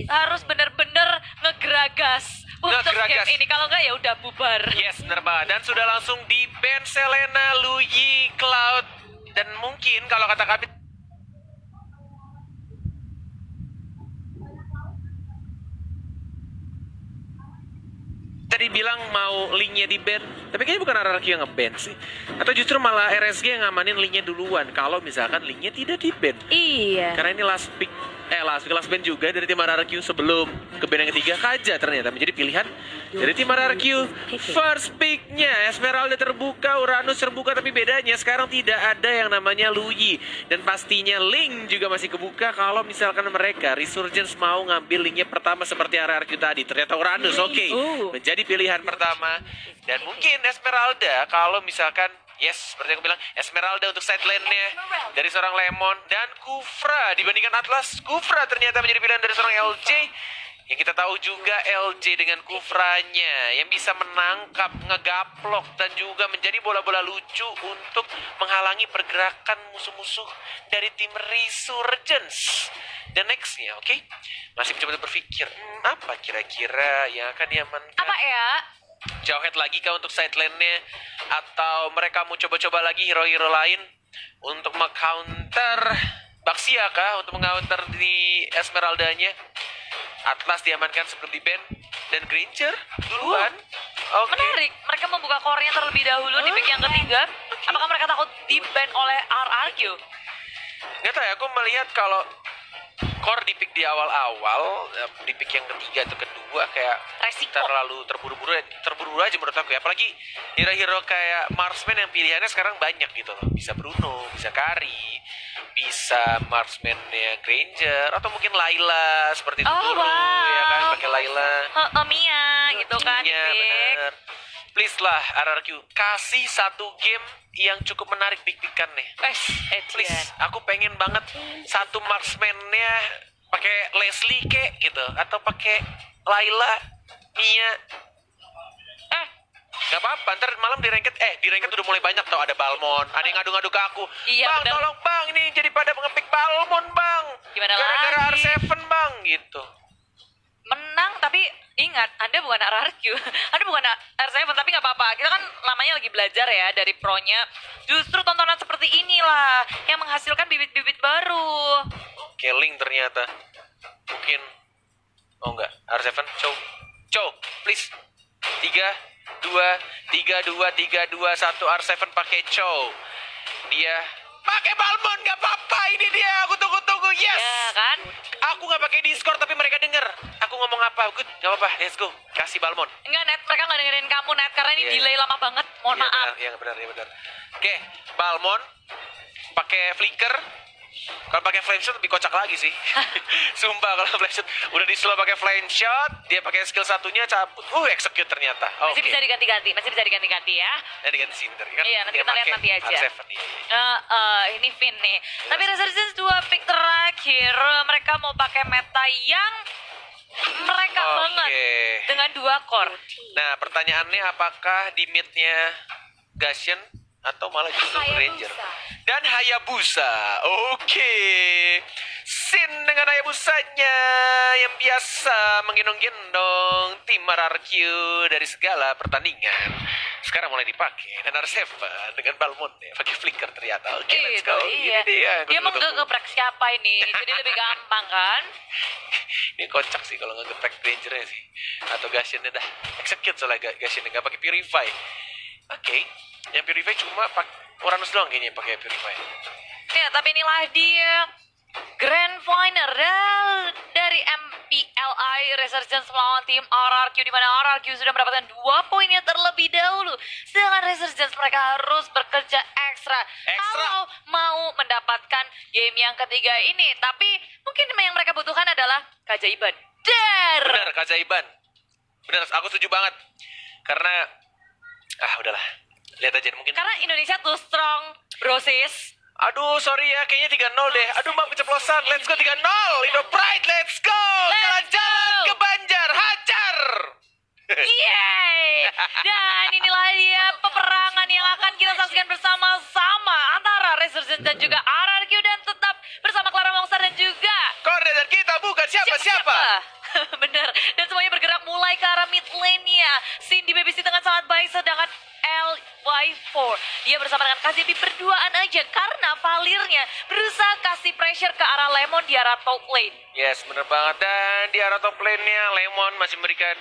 harus bener-bener ngegeragas untuk game ini. Kalau nggak ya udah bubar. Yes, bener banget. Dan sudah langsung di ban Selena, Luyi, Cloud, dan mungkin kalau kata Kabit tadi bilang mau linknya di ban, tapi kayaknya bukan RRQ yang nge-ban sih. Atau justru malah RSG yang ngamanin linknya duluan kalau misalkan linknya tidak di ban. Iya. Karena ini last ban juga dari tim RRQ sebelum ke ban yang ketiga. Kaja ternyata menjadi pilihan dari tim RRQ. First picknya Esmeralda terbuka, Uranus terbuka, tapi bedanya sekarang tidak ada yang namanya Luyi. Dan pastinya Link juga masih kebuka kalau misalkan mereka Resurgence mau ngambil linknya pertama seperti RRQ tadi. Ternyata Uranus menjadi pilihan pertama. Dan mungkin Esmeralda kalau misalkan yes, seperti aku bilang, Esmeralda untuk side lane-nya dari seorang Lemon. Dan Kufra, dibandingkan Atlas, Kufra ternyata menjadi pilihan dari seorang LJ. Yang kita tahu juga LJ dengan Kufranya yang bisa menangkap, ngegaplok, dan juga menjadi bola-bola lucu untuk menghalangi pergerakan musuh-musuh dari tim Resurgence. Dan nextnya, oke? Masih mencoba berpikir, apa kira-kira yang akan diamankan? Apa ya? Jauhead lagi kah untuk side lane-nya? Atau mereka mau coba-coba lagi hero-hero lain untuk meng-counter Baxia kah? Untuk meng-counter di Esmeraldanya? Atlas diamankan sebelum di ban. Dan Granger duluan. Oke. Menarik, mereka membuka core-nya terlebih dahulu di pick yang ketiga. Apakah mereka takut di-ban oleh RRQ? Nggak tahu ya, aku melihat kalau core di pick di awal-awal, di pick yang ketiga atau kedua kayak Resiko. terlalu terburu-buru aja menurut aku ya. Apalagi hero-hero kayak Marksman yang pilihannya sekarang banyak gitu loh. Bisa Bruno, bisa Kari, bisa Marksman-nya Granger, atau mungkin Layla seperti itu dulu ya kan, pakai Layla. Mia gitu kan. Iya, bener. Please lah RRQ, kasih satu game yang cukup menarik pick-pickan nih. Please, aku pengen banget satu marksman-nya pakai Leslie kek gitu, atau pakai Layla, Mia. Gak apa-apa, ntar malam di ranked udah mulai banyak tau, ada Balmon, ada yang ngadu-ngadu ke aku. Iya, Bang, bener. tolong bang, ini jadi pada nge-pick Balmon bang. Gimana gara-gara lagi? R7 bang, gitu. Menang, tapi ingat, Anda bukan RRQ. Anda bukan R7, tapi nggak apa-apa. Kita kan namanya lagi belajar ya dari pro-nya. Justru tontonan seperti inilah yang menghasilkan bibit-bibit baru. Killing ternyata. Mungkin. Oh enggak, R7, Chow, please. 3, 2, 1, R7 pakai Chow. Dia pakai Balmon, gak apa-apa, ini dia, aku tunggu-tunggu, yes. Ya kan? Aku gak pakai Discord tapi mereka denger. Aku ngomong apa, good, gak apa-apa, let's go. Kasih Balmon. Enggak, Net, mereka nggak dengerin kamu, Net, karena ini Iya. delay lama banget. Mohon maaf. Iya benar. Oke, Balmon pakai flicker. Kalau pakai flame shot lebih kocak lagi sih. Sumpah kalau flame shot udah di slow pakai flame shot, dia pakai skill satunya cabut. Execute ternyata. Masih bisa diganti-ganti, ya. Diganti sih bentar. Kan Iya, nanti dia kita lihat pakai nanti aja. R7, iya. Ini Finn nih. Tapi Resurgence 2 pick terakhir, mereka mau pakai meta yang mereka banget dengan 2 core. Nah, pertanyaannya apakah di mid-nya Gashen atau malah justru Ranger dan Hayabusa. Oke. Sin dengan Hayabusanya yang biasa menggendong-gendong tim RRQ dari segala pertandingan. Sekarang mulai dipakai. Dan R7 dengan Balmon ya, pakai flicker ternyata. Oke, let's go. Iya. Ini Dia mau ngegeprek siapa ini? Jadi lebih gampang kan? Ini kocak sih kalau ngegeprek Ranger-nya sih. Atau Gashen-nya dah. Execute soalnya Gashen-nya nggak pakai Purify. Oke. Yang Purify cuma Uranus doang kayaknya yang pakai Purify. Ya, tapi inilah dia Grand Final dari MPLI Resurgence melawan tim RRQ, di mana RRQ sudah mendapatkan 2 poinnya terlebih dahulu. Sedangkan Resurgence mereka harus bekerja ekstra kalau mau mendapatkan game yang ketiga ini. Tapi mungkin yang mereka butuhkan adalah keajaiban. Benar, keajaiban. Benar, aku setuju banget. Karena udahlah. Lihat aja mungkin. Karena Indonesia tuh strong, brosis. Aduh, sorry ya, kayaknya 3-0 deh. Aduh, Mbak, keceplosan. Let's go 3-0. Indo Pride, let's go. Jalan-jalan ke Banjar, hajar. Yeay! Dan inilah dia peperangan yang akan kita saksikan bersama-sama antara Resurgence dan juga RRQ, dan tetap bersama Clara Mongstar dan juga Korda, dan kita bukan siapa Siapa? Siapa? Bener. Dan semuanya bergerak mulai ke arah mid lane-nya. Sin di babysit dengan sangat baik, sedangkan LY4 dia bersama dengan KZP berduaan aja karena Valirnya berusaha kasih pressure ke arah Lemon di arah top lane. Yes, bener banget. Dan di arah top lane-nya Lemon masih memberikan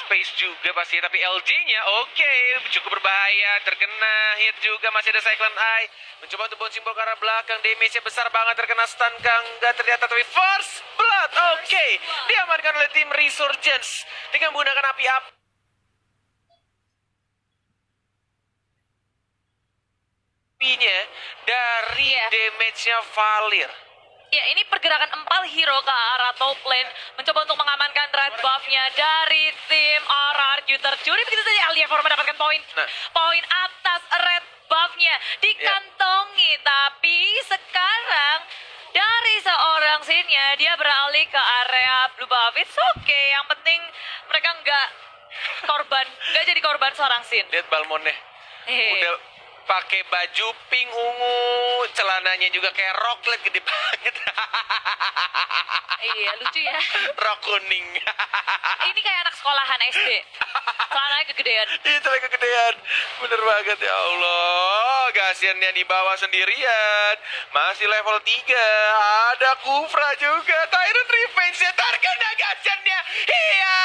space juga pasti, tapi LG-nya oke, cukup berbahaya, terkena hit juga, masih ada Cyclone Eye, mencoba untuk bouncing ball ke arah belakang, damage-nya besar banget, terkena stun enggak ternyata, tapi first blood, oke, diamankan oleh tim Resurgence dengan menggunakan api-api. Dari damage-nya Valir. Ya, ini pergerakan 4 hero ke arah top lane mencoba untuk mengamankan red buff-nya dari tim RRQ. Tercuri begitu saja Aliafor mendapatkan poin. Poin atas red buff-nya dikantongi, tapi sekarang dari seorang Sin-nya dia beralih ke area blue buff. It's okay, yang penting mereka nggak jadi korban seorang Sin. Lihat Balmonnya. Udah pakai baju pink ungu, celananya juga kayak roklet gede banget. Iya, lucu ya. Rok kuning. Ini kayak anak sekolahan SD. Celananya kegedean. Itu lagi kegedean. Bener banget ya Allah. Gasiannya di bawah sendirian. Masih level 3. Ada Kufra juga. Tyrant Revenge-nya terkena gasiannya. Iya,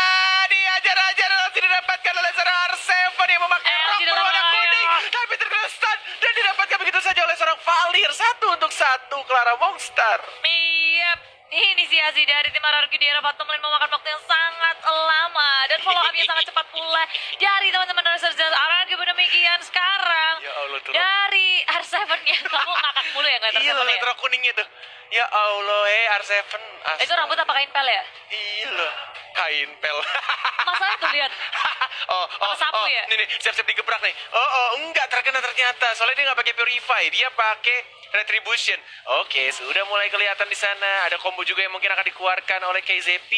diajar-ajar langsung didapatkan oleh seorang R7 yang memakai rok berwarna kuning. Tapi terkena stun dan didapatkan begitu saja oleh seorang Valir. 1-1 Clara Monster. Yep. Inisiasi dari tim RRQ di era bottom lane memakan waktu yang sangat lama dan follow up-nya sangat cepat pula dari teman-teman Resurgence RRQ. Demikian sekarang Ya Allah, tuh dari R7-nya. Kamu ngakak mulu ya ngeliat iya, R7-nya? lihat rok kuningnya tuh. Ya Allah, R7. Itu rambut apa kain pel ya? Iya loh, kain pel. Masalah tuh lihat. Sapu ya? Nih, siap-siap digebrak nih. Enggak terkena ternyata. Soalnya dia nggak pakai Purify, dia pakai Retribution. Oke, sudah mulai kelihatan di sana. Ada combo juga yang mungkin akan dikeluarkan oleh KZP.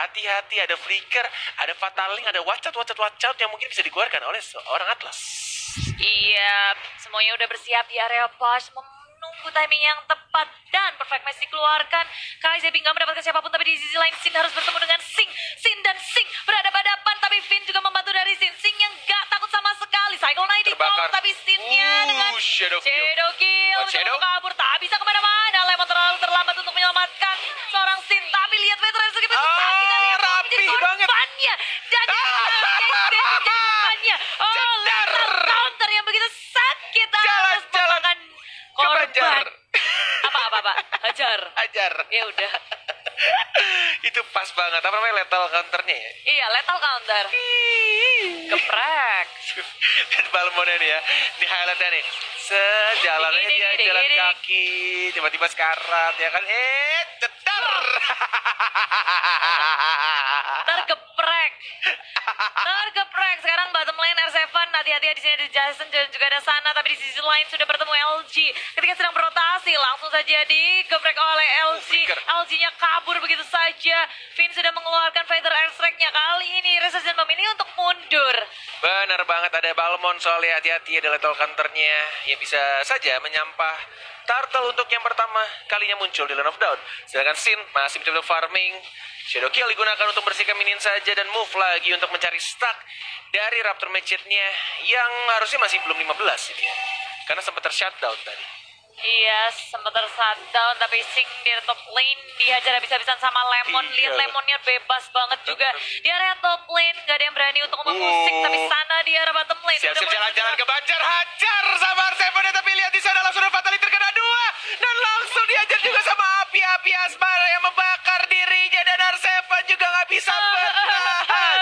Hati-hati, ada Flicker, ada Fataling, ada Watch Out yang mungkin bisa dikeluarkan oleh seorang Atlas. Iya, semuanya udah bersiap di area push, menunggu timing yang tepat dan perfect match dikeluarkan. KZP nggak mendapatkan siapapun, tapi di sisi lain Sin harus bertemu dengan Sing. Sin dan Sing berhadapan-hadapan, tapi Finn juga membantu dari Sin. Sing yang nggak takut sama sekali. Cycle Knight di-call, tapi Sin-nya dengan Shadow Kill mencoba kabur, tak bisa kemana-mana. Lemon terlalu terlambat untuk menyelamatkan seorang Sin, tapi lihat veteran segitu sakit dan lihat rapi banget. korbannya. Dan jadi korbannya. Lethal counter yang begitu sakit harus memakan korban. Apa? Hajar. Ya udah. Itu pas banget. Apa namanya, lethal counternya ya? Iya, lethal counter. Geprek. Balmonnya nih ya. Di highlightnya nih. Sejalannya dia jalan kaki. Tiba-tiba sekarat ya kan. Cedar. Tergeprek. Sekarang bottom lane R7, hati-hati di sini ada Jason dan juga ada Sana, tapi di sisi lain sudah bertemu LG. Ketika sedang berotasi, langsung saja digeprek oleh LG. LG-nya kabur begitu saja. Finn sudah mengeluarkan Feather Airstrike-nya. Kali ini Resurgence memilih untuk mundur. Benar banget, ada Balmon soalnya, hati-hati ada lethal counternya. Ya bisa saja menyampah Turtle untuk yang pertama kalinya muncul di Land of Dawn. Sedangkan Sin masih mencoba farming. Shadow Kill digunakan untuk bersihkan minion saja dan move lagi untuk mencari stack dari Raptor Machete-nya yang harusnya masih belum 15 ini ya. Karena sempat ter-shutdown tadi. Iya, sempat ter-shutdown, tapi Sing di top lane dihajar habis-habisan sama Lemon. Lihat Lemonnya bebas banget juga. Di area top lane, gak ada yang berani untuk mengusik, tapi Sana di area bottom lane. Siap-siap jalan-jalan ke Banjar, hajar sama R7, tapi lihat di sana langsung Fatality terkena 2 dan langsung dihajar juga sama api-api Asmar yang membakar dirinya, dan R7 juga nggak bisa bertahan.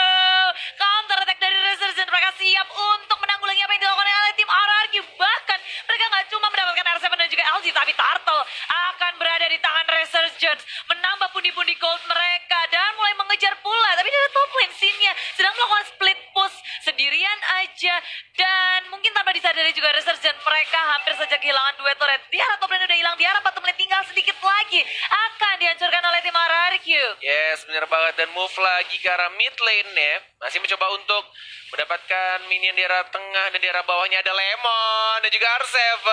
Counter attack dari Resurgence, mereka siap untuk menanggulangi apa yang dilakukan oleh tim RRQ. Bahkan mereka nggak cuma mendapatkan R7 dan juga LG, tapi Turtle akan berada di tangan Resurgence, menambah pundi-pundi gold mereka dan mulai mengejar pula. Tapi dari top lane Sin-nya sedang melakukan split push sendirian aja, dan mungkin tanpa disadari juga Resurgence mereka hampir saja kehilangan duet turret. Di arah top lane udah hilang, di arah bottom lane tinggal sedikit lagi akan dihancurkan oleh tim RRQ. Yes, benar banget, dan move lagi ke arah mid lane-nya. Masih mencoba untuk Mendapatkan minion di arah tengah dan di arah bawahnya ada Lemon dan juga R7.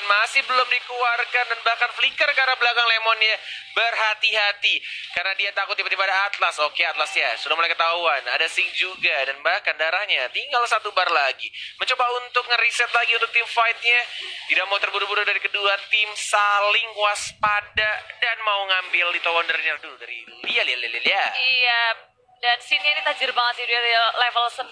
Masih belum dikeluarkan dan bahkan flicker ke arah belakang Lemonnya. Berhati-hati karena dia takut tiba-tiba ada Atlas. Oke, Atlas ya sudah mulai ketahuan. Ada Sing juga dan bahkan darahnya tinggal 1 bar lagi. Mencoba untuk ngeriset lagi untuk tim fightnya. Tidak mau terburu-buru dari kedua tim, saling waspada dan mau ngambil Little Wondernya dulu dari Lia. Iya, dan scene-nya ini tajir banget sih dari level 9.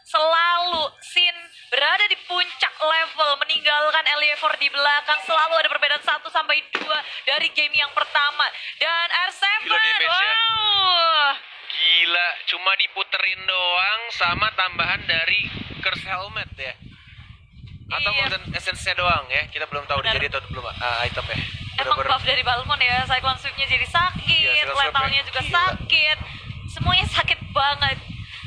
Selalu Sin berada di puncak level, meninggalkan Eliefor di belakang. Selalu ada perbedaan 1 sampai 2 dari game yang pertama. Dan R7, Gila damage-nya. wow. Gila, cuma diputerin doang sama tambahan dari Curse Helmet ya. Atau Iya. Golden Essence-nya doang ya. Kita belum tahu udah Benar. jadi atau belum item ya. Emang Bener-bener. buff dari Balmond ya, Cyclone Sweep-nya jadi sakit, Iya, Cyclone Sweep-nya. letalnya juga Gila. sakit. Semuanya sakit banget.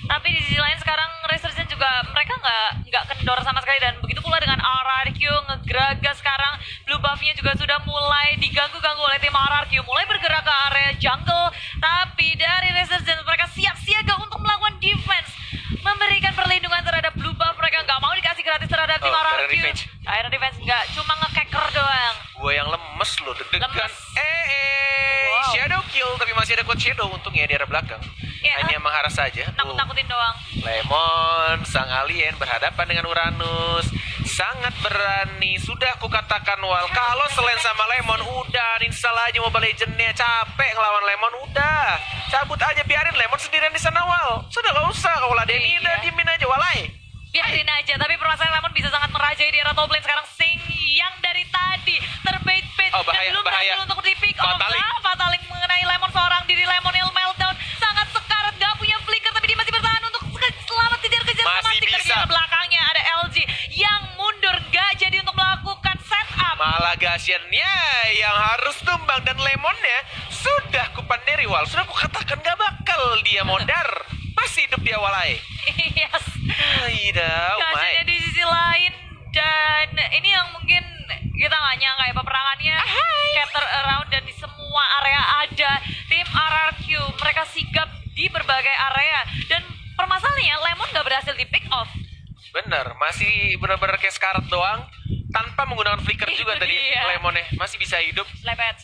Tapi di sisi lain sekarang Resurgence juga mereka nggak kendor sama sekali, dan begitu pula dengan RRQ ngegragas sekarang. Blue buff-nya juga sudah mulai diganggu-ganggu oleh tim RRQ, mulai bergerak ke area jungle. Tapi dari Resurgence mereka siap siaga untuk melakukan defense, memberikan perlindungan terhadap blue buff. Mereka nggak mau dikasih gratis terhadap tim Iron RRQ. Revenge. Iron Defense nggak, cuma nge-cacker doang. Gua yang lemes loh, deg-degan. Lemes. Wow. Shadow kill tapi masih ada quote Shadow untungnya di arah belakang. Ya, Hanya mengharas saja. nakut-nakutin doang. Lemon, sang alien berhadapan dengan Uranus. Sangat berani. Sudah kukatakan Wal, kalau selain sama Lemon udah install aja Mobile Legends-nya. Capek ngelawan Lemon udah. Cabut aja, biarin Lemon sendirian di sana Wal. Sudah gak usah, kalau ladenin Iya. udah diemin aja Walai. Biarin aja, tapi permasalahan Lemon bisa sangat merajai di era top lane sekarang. Sing yang dari tadi terbait-bait Oh, bahaya, dan belum bahaya. berhasil untuk di pick off. Fatalik. Fatalik mengenai Lemon, seorang diri Lemonil meltdown, sangat sekarat, gak punya flicker, tapi dia masih bertahan untuk selamat kejar-kejar sama Masih Sticker. bisa. Di belakangnya ada LG yang mundur, gak jadi untuk melakukan setup. Malah Gasiannya yang harus tumbang dan Lemonnya sudah kupandiri Wal. Sudah kukatakan gak bakal dia modar. Masih hidup dia Walai. Yes. Aida, Kasusnya di sisi lain, dan ini yang mungkin kita nggak nyangka ya, peperangannya scatter around dan di semua area ada tim RRQ. Mereka sigap di berbagai area, dan permasalahannya Lemon nggak berhasil di pick off. Bener, masih bener-bener kayak sekarat doang tanpa menggunakan flicker Itu juga tadi dia. Lemonnya masih bisa hidup. Slepet.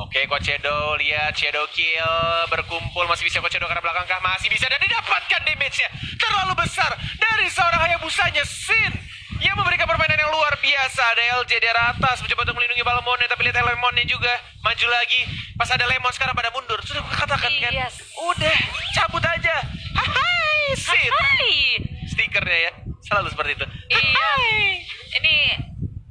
Oke, Coach Shadow, lihat Shadow kill berkumpul, masih bisa Coach Shadow karena belakang kah? Masih bisa, dan didapatkan damage-nya terlalu besar dari seorang Hayabusanya Sin yang memberikan permainan yang luar biasa. Ada LJ di arah atas mencoba untuk melindungi Balmonnya, tapi lihat Lemonnya juga maju lagi. Pas ada Lemon sekarang pada mundur. Sudah aku katakan kan, Yes. udah cabut aja. Hai Sin. Hai. Stikernya ya selalu seperti itu. Iya. Ini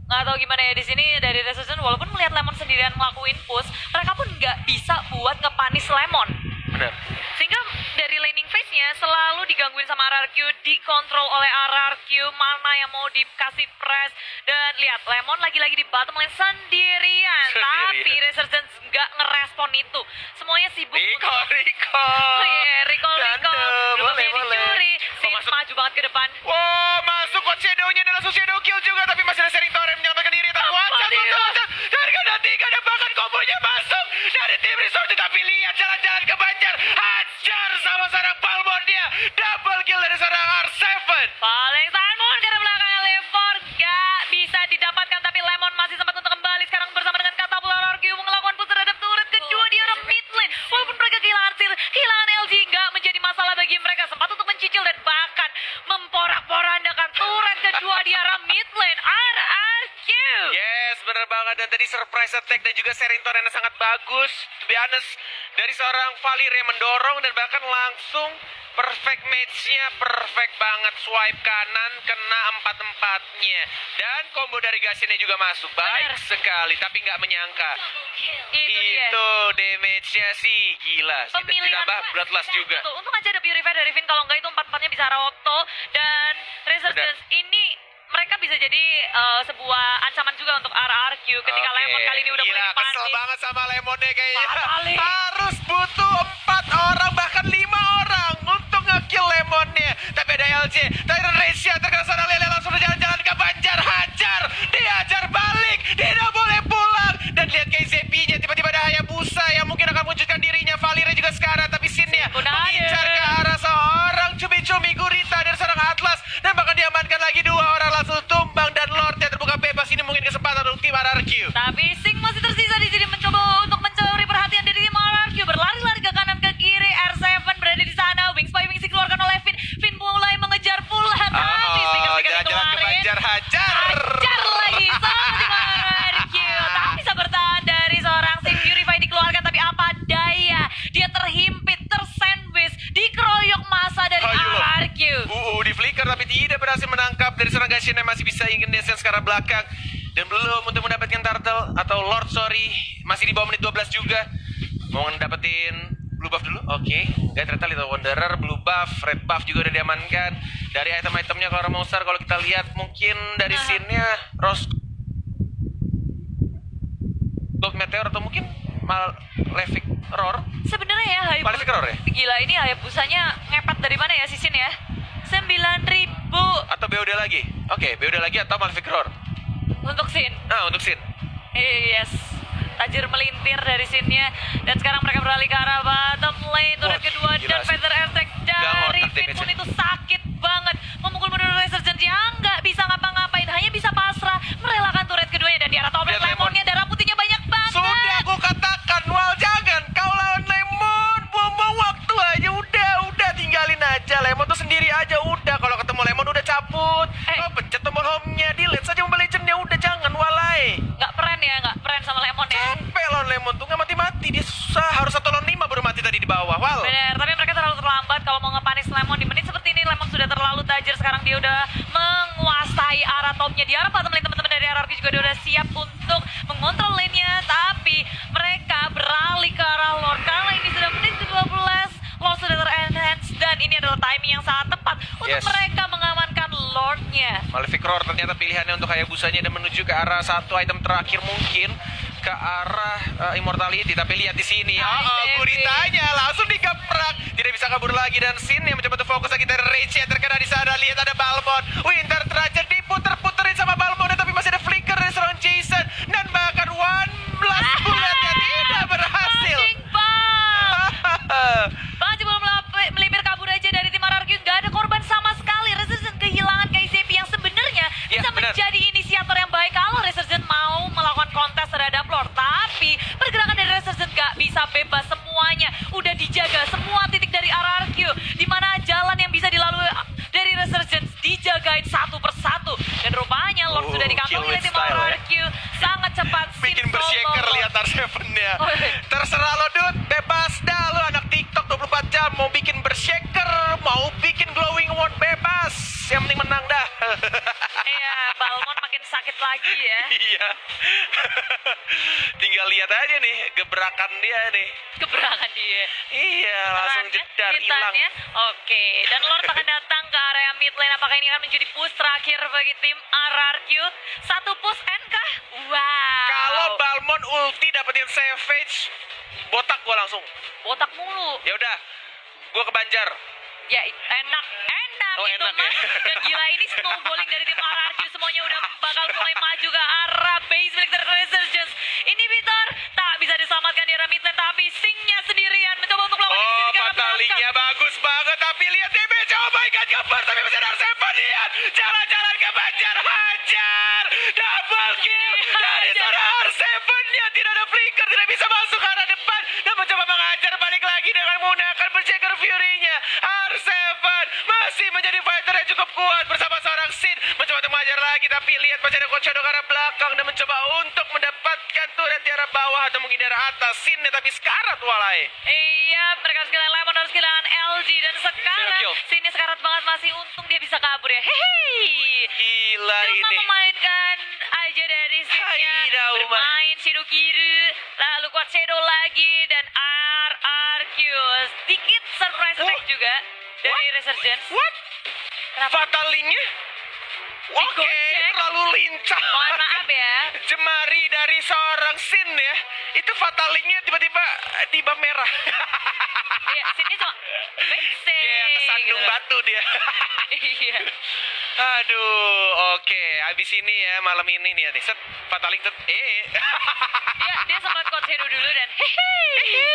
nggak tahu gimana ya di sini dari Resurgence, walaupun melihat Lemon sendirian ngelakuin push, mereka pun nggak bisa buat ngepanis Lemon. Benar. Sehingga dari laning phase-nya selalu digangguin sama RRQ, dikontrol oleh RRQ, mana yang mau dikasih press. Dan lihat, Lemon lagi-lagi di bottom lane sendirian. Tapi Resurgence nggak ngerespon itu. Semuanya sibuk Rico. Oh iya, recall. Ganda, boleh. Dicuri. Sin masuk. maju banget ke depan. Wow, masuk Coach Shadow-nya adalah Shadow kill juga, tapi masih ada Sharing Torrent menyelamatkan diri. Terwajak, harga tiga dan bahkan kombonya masuk dari tim Resort. Tapi lihat jalan-jalan ke Banjar, hajar sama seorang Balmond-nya. Double kill dari seorang R7. Paling Salmon ke belakang Lefor, gak bisa didapatkan, tapi Lemon masih sempat untuk kembali sekarang bersama dengan Katapult RRQ melakukan push terhadap turret kedua di arah mid lane. Walaupun mereka kehilangan Seal, kehilangan LG gak menjadi masalah bagi mereka, sempat untuk mencicil dan bahkan memporak-porandakan turret kedua di arah mid lane RRQ. Yes, bener banget. Dan tadi surprise attack dan juga sharing torrent yang sangat bagus. To be honest, dari seorang Valir yang mendorong dan bahkan langsung perfect match-nya, perfect banget. Swipe kanan, kena empat-empatnya. Dan combo dari Gasiannya juga masuk. Baik Bener. sekali, tapi nggak menyangka. Itu dia. Itu damage-nya sih gila. sih. Dan ditambah Bloodlust juga. Betul. Untung aja ada Purify dari Vin, kalau enggak itu 4-4-nya bisa auto. Dan Resurgence ini mereka bisa jadi sebuah ancaman juga untuk RRQ ketika Oke, Lemon kali ini udah gila, mulai kesel panis. banget sama Lemonnya kayaknya. Fatalik. Harus butuh 4 orang, bahkan 5 orang untuk nge-kill Lemonnya. Tapi ada LJ, Tyrant Reisha terkena sana Lele langsung jalan-jalan ke Banjar. Hajar, dihajar balik, tidak boleh pulang. Dan lihat KZP-nya, tiba-tiba ada Hayabusa yang mungkin akan mewujudkan dirinya. Valirnya juga sekarang, tapi Sin-nya Sin pun ada. mengincar ke arah seorang Cubi Natsumi Gurita dari seorang Atlas. Dan bahkan diamankan lagi 2 orang langsung tumbang. Dan Lord yang terbuka bebas. Ini mungkin kesempatan untuk tim RRQ. Tapi Sing masih tersisa di sini mencoba untuk mencuri perhatian dari tim RRQ. Berlari-lari ke kanan ke kiri. R7 berada di sana. Wings by Wings dikeluarkan oleh Finn. Finn mulai mengejar pula. Tapi Sticker jalan-jalan ke dikeluarin. Banjar, hajar. Hajar lagi sama tim RRQ. Tak bisa bertahan dari seorang Sing. Purify dikeluarkan. Tapi apa daya. Dia terhimpit, tersandwich, dikeroyok masa dari RRQ. Di flicker tapi tidak berhasil menangkap dari seorang Gashin yang masih bisa ingin descent ke arah belakang. Dan belum untuk mendapatkan turtle atau Lord, sorry. Masih di bawah menit 12 juga. Mau ngedapetin blue buff dulu? Oke. Enggak, ternyata Little Wanderer, blue buff, red buff juga udah diamankan. Dari item-itemnya kalau Monster, kalau kita lihat mungkin dari scene-nya Rose Gold Meteor atau mungkin Malefic Roar. Sebenarnya ya Malefic Roar ya? Gila, ini Hayabusanya ngepet dari mana ya Sisin ya? 9.000 Atau BOD lagi? Oke, BOD lagi atau Malefic Roar? untuk Sin. Untuk scene. Yes. Tajir melintir dari Sinnya. Dan sekarang mereka beralih ke arah bottom lane. Turret kedua gila dan sih. Feather Attack dari Finn pun itu sakit banget. Memukul mundur Resurgence yang nggak bisa ngapa-ngapain. Hanya bisa pasrah. Merelakan turret keduanya. Dan di arah top lane Lihat Lemon. Lemonnya darah putihnya banyak banget. Sudah aku katakan, Wal, jangan kau lawan Lemon, buang-buang waktu aja, udah tinggalin aja. Lemon tuh sendiri aja, udah. Kalau ketemu Lemon udah cabut. Kau pencet tombol home-nya, delete saja Mobile Legends-nya, udah jangan, walai. Nggak peren ya, nggak peren sama Lemon ya. Capek lawan Lemon tuh, nggak mati-mati, dia susah, harus 1 lawan 5 baru mati tadi di bawah, Wal. Bener, tapi mereka terlalu terlambat kalau mau ngepanis Lemon di menit seperti ini. Lemon sudah terlalu tajir, sekarang dia udah menguasai arah topnya. Di arah bottom lane teman-teman dari RRQ juga udah siap untuk mengontrol lane-nya. Tapi mereka beralih ke arah Lord karena ini sudah menit ke-12. Lord sudah ter-enhance dan ini adalah timing yang sangat tepat untuk mereka mengamankan Lord-nya. Malefic Roar ternyata pilihannya untuk Hayabusanya dan menuju ke arah satu item terakhir mungkin ke arah Immortality. Tapi lihat di sini, Guritanya langsung dikeprak, tidak bisa kabur lagi dan Sin yang mencoba untuk fokus lagi dari Rage yang terkena di sana. Lihat ada Balmond, Winter Tracer diputer-puterin sama Balmond, tapi masih ada flicker dari seorang Jason dan bahkan one last bullet yang tidak berhasil. Bang cuma melipir kabur aja dari tim RRQ. Gak ada korban sama sekali. Resurgence kehilangan KCP yang sebenarnya bisa menjadi inisiator yang baik kalau Resurgence mau melakukan kontes terhadap Lord. Tapi pergerakan dari Resurgence gak bisa bebas semuanya. Udah dijaga semua titik dari RRQ. Dimana jalan yang bisa dilalui dari Resurgence dijagain satu persatu. Dan rupanya Lord sudah dikantongi oleh tim RRQ. Sangat cepat. Bikin bershaker, lihat R7-nya. Terserah lo, dude. Bebas dah lo anak TikTok 24 jam. Mau bikin bershaker, mau bikin glowing wand, bebas. Yang penting menang dah. Iya, Balmond makin sakit lagi ya. Iya. Tinggal lihat aja nih gebrakan dia nih. Gebrakan dia. Iya, langsung jedar hilang. Oke, dan Lord akan datang ke area mid lane. Apakah ini akan menjadi push terakhir bagi tim RRQ? Satu push N kah? Wow. Kalau Balmond ulti dapetin Savage, botak gua langsung. Botak mulu. Ya udah, gua ke Banjar. Ya enak Oh, itu enak mah. ya. Dan gila ini snowballing dari tim RRQ. Semuanya udah bakal mulai maju ke arah base milik Resurgence. Ini Vitor tak bisa diselamatkan di arah mid lane. Tapi Sing-nya sendirian mencoba untuk melakukan ini ke arah Fatalinya bagus banget. Tapi lihat damage, oh my god, kebar. Tapi masih ada R7, lihat. Jalan-jalan ke Banjar, hajar. Double kill dari seorang R7-nya. Tidak ada flicker, tidak bisa masuk ke arah depan. Dan mencoba mengajar balik lagi dengan menggunakan Berserker Fury-nya. R7 masih menjadi fighter yang cukup kuat bersama seorang Sin. Mencoba untuk mengajar lagi, tapi lihat masih ada Coach Shadow ke arah belakang. Dan mencoba untuk mendapatkan turret di arah bawah atau mungkin di arah atas. Sin-nya tapi sekarat walai. Iya, mereka harus kehilangan Lemon, harus kehilangan LG. Dan sekarang Sin-nya sekarat banget, masih untung dia bisa kabur ya. Hehehe. Gila Cuma ini. memainkan aja dari Sin-nya. Bermain Shadow Kiru, lalu Quad Shadow lagi, dan RRQ. Sedikit surprise attack juga dari Resurgence. What? Kenapa? Fatalinya? Oke, Digocek. terlalu lincah. Mohon maaf ya. Jemari dari seorang Sin ya. Itu fatalingnya tiba merah. Iya, Sin-nya cuma basic. Kayak kesandung gitu. batu dia. Iya. Aduh, oke. Habis ini ya, malam ini nih. Set, fataling set. Dia sempat Quad Shadow dulu dan hehehe.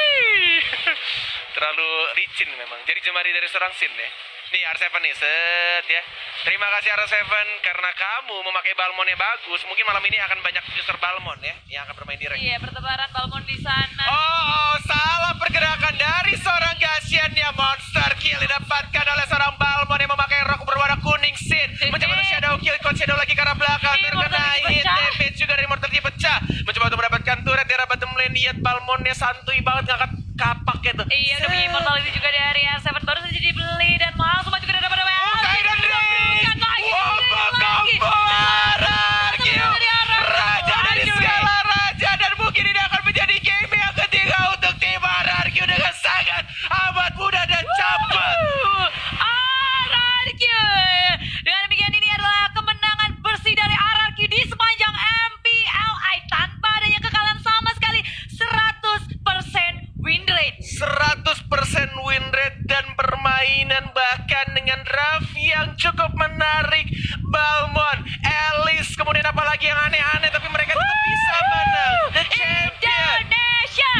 Terlalu licin memang. Jadi jemari dari seorang Sin ya. Nih R7 nih, set ya. Terima kasih R7 karena kamu memakai Balmonnya bagus. Mungkin malam ini akan banyak user Balmon ya yang akan bermain di rank. Iya, bertebaran Balmon di sana. Oh, salah pergerakan dari seorang Gasiannya. Monster kill didapatkan oleh seorang Balmon yang memakai rok berwarna kuning Sin. Mencoba untuk shadow kill, ikut shadow lagi ke arah belakang. Terkena hit damage juga dari Mortal pecah. Mencoba untuk mendapatkan turret di arah bottom lane. Lihat Balmonnya santuy banget ngangkat kapak itu. Iya, udah punya immortality juga dari R7 baru saja dibeli dan langsung maju ke dalam pada Titan Ring! Raja dari segala raja, dan mungkin ini akan menjadi game yang ketiga untuk tim RRQ dengan sangat amat mudah dan cepat. RRQ. Dengan demikian ini adalah kemenangan bersih dari RRQ di sepanjang MPLI tanpa adanya kekalahan sama sekali. 100% win rate. 100% win rate dan permainan bahkan dengan draft yang cukup menarik. Balmon, Alice, kemudian apalagi yang aneh-aneh tapi mereka tetap bisa menang. The champion Indonesia.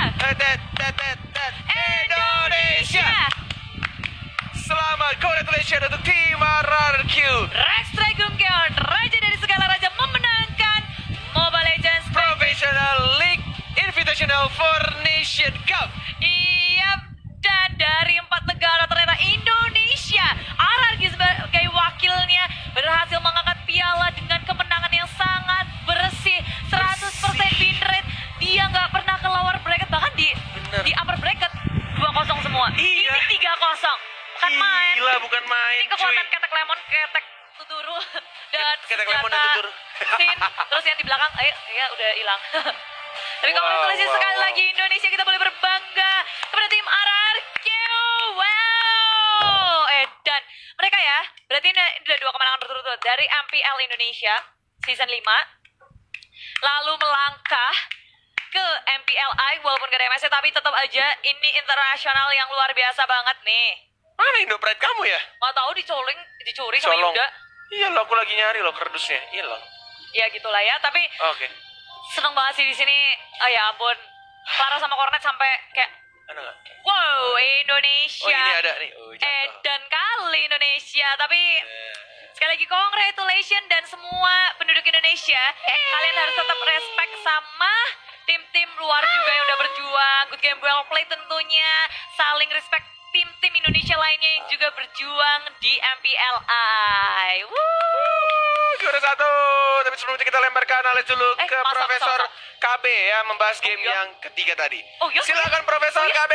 Indonesia. Selamat, congratulations untuk tim RRQ. Rex Dragon Geon, raja dari segala raja, memenangkan Mobile Legends Professional League Invitational for Nation Cup. Iya, dan dari 4 negara ternyata Indonesia, RRQ sebagai wakilnya berhasil mengangkat piala dengan kemenangan yang sangat bersih. 100% win rate. Dia nggak pernah kelawar bracket, bahkan di upper bracket 2-0 semua. Iya. Ini 3-0. Bukan main. Gila, bukan main. Ini kekuatan cuy. ketek lemon, ketek tuturu dan Ketek lemon dan senjata tuturu. Sin. Terus yang di belakang, ya udah hilang. Tapi congratulations sekali lagi Indonesia, kita boleh berbangga kepada tim RRQ. Wow. Dan mereka ya, berarti ini udah 2 kemenangan berturut-turut dari MPL Indonesia season 5. Lalu melangkah ke MPLI walaupun gak ada MSC, tapi tetap aja ini internasional yang luar biasa banget nih. Mana Indo Pride kamu ya? Nggak tahu dicuri sama Colong. Yuda. Iya lo, aku lagi nyari lo kardusnya. Iya lo. Ya gitulah ya, tapi Oke. seneng banget sih di sini. Oh ya ampun, Clara sama Cornet sampai kayak Ada nggak? wow, Indonesia. Oh ini ada nih. Oh, jatuh. Edan kali Indonesia. Tapi sekali lagi congratulations dan semua penduduk Indonesia. Kalian harus tetap respect sama tim-tim luar juga yang udah berjuang. Good game, well play tentunya. Saling respect tim-tim Indonesia lainnya yang juga berjuang di MPLI. Juara 1. Tapi sebelum itu kita lemparkan analis dulu ke Profesor KB ya, membahas game iya. yang ketiga tadi. Oh, iya, Silakan Profesor KB.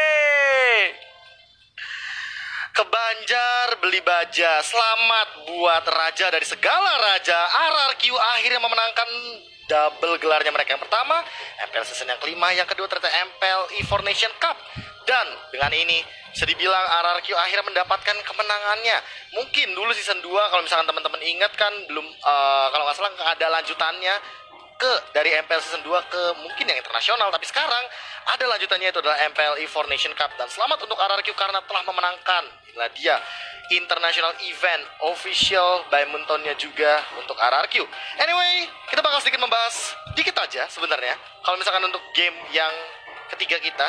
Ke Banjar beli baja. Selamat buat raja dari segala raja. RRQ akhirnya memenangkan double gelarnya mereka. Yang pertama MPL season yang kelima, yang kedua ternyata MPL E4 Nation Cup. Dan dengan ini bisa dibilang RRQ akhirnya mendapatkan kemenangannya. Mungkin dulu season 2 kalau misalkan teman-teman ingat kan belum kalau nggak salah nggak ada lanjutannya ke dari MPL season 2 ke mungkin yang internasional, tapi sekarang ada lanjutannya, itu adalah MPL E4 Nation Cup. Dan selamat untuk RRQ karena telah memenangkan, inilah dia international event official badmintonnya juga untuk RRQ. Anyway, kita bakal sedikit membahas dikit aja sebenarnya kalau misalkan untuk game yang ketiga kita.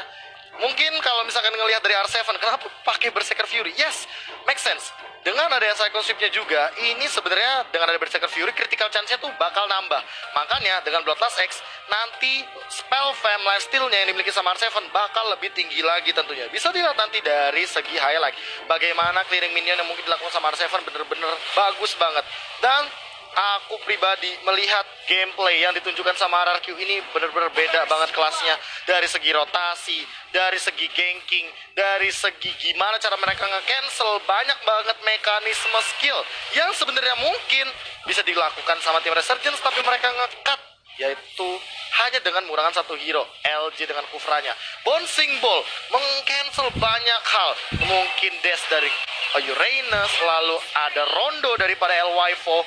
Mungkin kalau misalkan ngelihat dari R7, kenapa pakai Berserker Fury? Yes, make sense. Dengan adanya cycle sweep-nya juga, ini sebenarnya dengan ada Berserker Fury, critical chance-nya tuh bakal nambah. Makanya dengan Bloodlust X, nanti spell fam lifesteal-nya yang dimiliki sama R7 bakal lebih tinggi lagi tentunya. Bisa dilihat nanti dari segi highlight, bagaimana clearing minion yang mungkin dilakukan sama R7 bener-bener bagus banget. Dan aku pribadi melihat gameplay yang ditunjukkan sama RRQ ini benar-benar beda banget kelasnya. Dari segi rotasi, dari segi ganking, dari segi gimana cara mereka nge-cancel. Banyak banget mekanisme skill yang sebenarnya mungkin bisa dilakukan sama tim Resurgence, tapi mereka nge-cut, yaitu hanya dengan menggunakan satu hero, LJ dengan Kufranya. Bouncing Ball meng-cancel banyak hal. Mungkin dash dari Uranus, lalu ada Rondo daripada El Waifu.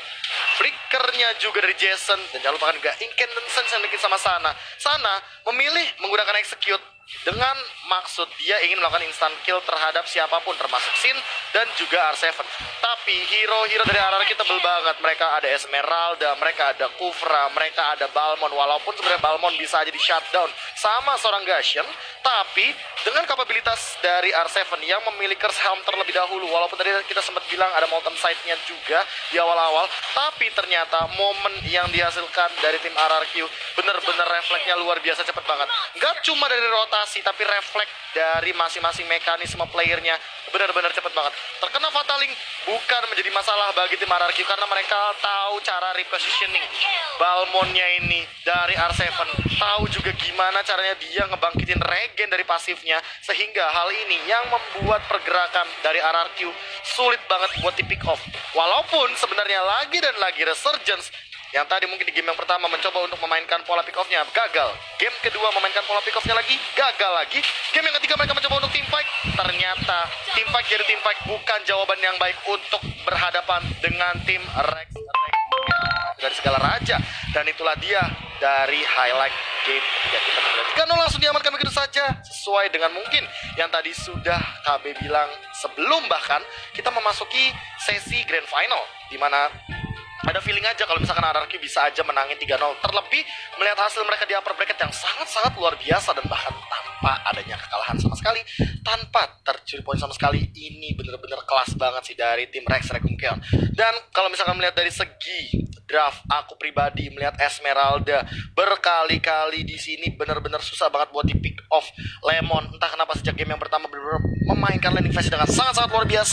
flickernya juga dari Jason, dan jangan lupakan juga incandescence yang bikin sama Sana. Sana memilih menggunakan execute dengan maksud dia ingin melakukan instant kill terhadap siapapun termasuk Sin dan juga R7. Tapi hero-hero dari RRQ tebel banget. Mereka ada Esmeralda, mereka ada Kufra, mereka ada Balmond. Walaupun sebenarnya Balmond bisa aja di shutdown sama seorang Gashen, tapi dengan kapabilitas dari R7 yang memiliki Curse Helm terlebih dahulu, walaupun tadi kita sempat bilang ada Molten Sight-nya juga di awal-awal, tapi ternyata momen yang dihasilkan dari tim RRQ bener-bener refleksnya luar biasa cepat banget. Nggak cuma dari rotasi, tapi refleks dari masing-masing mekanisme playernya benar-benar cepat banget. Terkena Fataling bukan menjadi masalah bagi tim RRQ karena mereka tahu cara repositioning Balmondnya ini dari R7, tahu juga gimana caranya dia ngebangkitin regen dari pasifnya, sehingga hal ini yang membuat pergerakan dari RRQ sulit banget buat di pick off. Walaupun sebenarnya lagi dan lagi Resurgence yang tadi mungkin di game yang pertama mencoba untuk memainkan pola pick off-nya, gagal. Game kedua memainkan pola pick off-nya lagi, gagal lagi. Game yang ketiga mereka mencoba untuk team fight. Ternyata team fight jadi team fight bukan jawaban yang baik untuk berhadapan dengan tim Rex dari segala raja. Dan itulah dia dari highlight game ketiga kita. 3-0 langsung diamankan begitu saja, sesuai dengan mungkin yang tadi sudah KB bilang sebelum bahkan kita memasuki sesi grand final, di mana ada feeling aja kalau misalkan RRQ bisa aja menangin 3-0. Terlebih melihat hasil mereka di upper bracket yang sangat-sangat luar biasa, dan bahkan tanpa adanya kekalahan sama sekali, tanpa tercuri poin sama sekali. Ini bener-bener kelas banget sih dari tim Rex Recunkeon. Dan kalau misalkan melihat dari segi draft, aku pribadi melihat Esmeralda berkali-kali di sini bener-bener susah banget buat di pick off Lemon. Entah kenapa sejak game yang pertama bener-bener memainkan landing phase dengan sangat-sangat luar biasa.